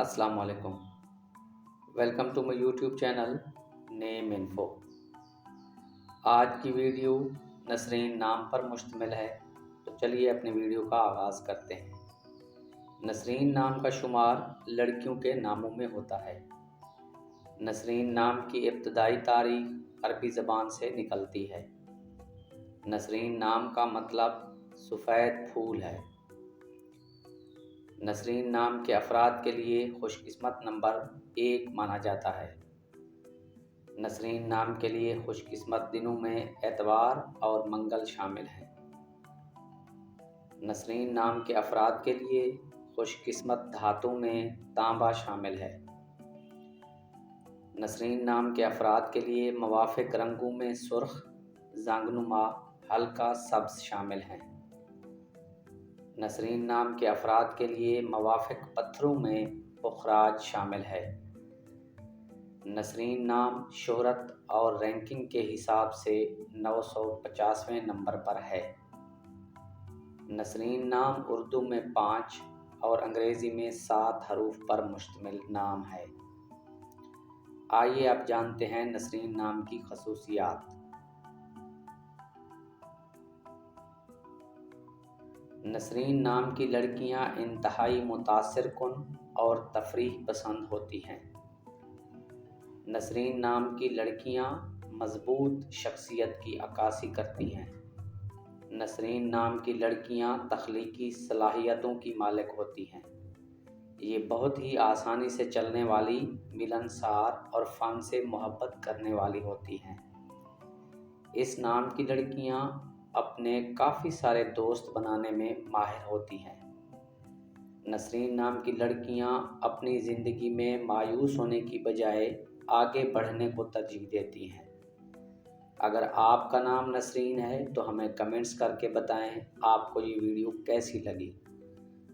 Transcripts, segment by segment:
अस्सलाम वालेकुम। Welcome to my YouTube channel name info. आज की वीडियो नसरीन नाम पर मुश्तमिल है, तो चलिए अपनी वीडियो का आगाज़ करते हैं। नसरीन नाम का शुमार लड़कियों के नामों में होता है। नसरीन नाम की इब्तदाई तारीख अरबी ज़बान से निकलती है। नसरीन नाम का मतलब सफ़ेद फूल है। नसरीन नाम के अफराद के लिए खुशकिस्मत नंबर 1 माना जाता है। नसरीन नाम के लिए खुशकिस्मत दिनों में एतवार और मंगल शामिल हैं। नसरीन नाम के अफराद के लिए खुशकिस्मत धातु में तांबा शामिल है। नसरीन नाम के अफराद के लिए मुवाफ़िक रंगों में सुर्ख, जांगनुमा, हल्का सब्ज़ शामिल हैं। नसरीन नाम के अफराद के लिए मुवाफ़िक पत्थरों में पुखराज शामिल है। नसरीन नाम शोहरत और रैंकिंग के हिसाब से 950वें नंबर पर है। नसरीन नाम उर्दू में 5 और अंग्रेज़ी में 7 हरूफ पर मुश्तमिल नाम है। आइए अब जानते हैं नसरीन नाम की खसूसियात। नसरीन नाम की लड़कियां इंतहाई मुतासिर कुन और तफरीह पसंद होती हैं। नसरीन नाम की लड़कियां मजबूत शख्सियत की अक्कासी करती हैं। नसरीन नाम की लड़कियां तख्लीकी सलाहियतों की मालिक होती हैं। ये बहुत ही आसानी से चलने वाली, मिलनसार और फ़न से मोहब्बत करने वाली होती हैं। इस नाम की लड़कियां अपने काफ़ी सारे दोस्त बनाने में माहिर होती हैं। नसरीन नाम की लड़कियां अपनी ज़िंदगी में मायूस होने की बजाय आगे बढ़ने को तरजीह देती हैं। अगर आपका नाम नसरीन है तो हमें कमेंट्स करके बताएं आपको ये वीडियो कैसी लगी।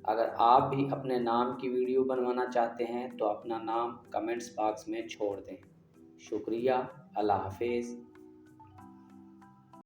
अगर आप भी अपने नाम की वीडियो बनवाना चाहते हैं तो अपना नाम कमेंट्स बॉक्स में छोड़ दें। शुक्रिया। अल्लाह हाफिज़।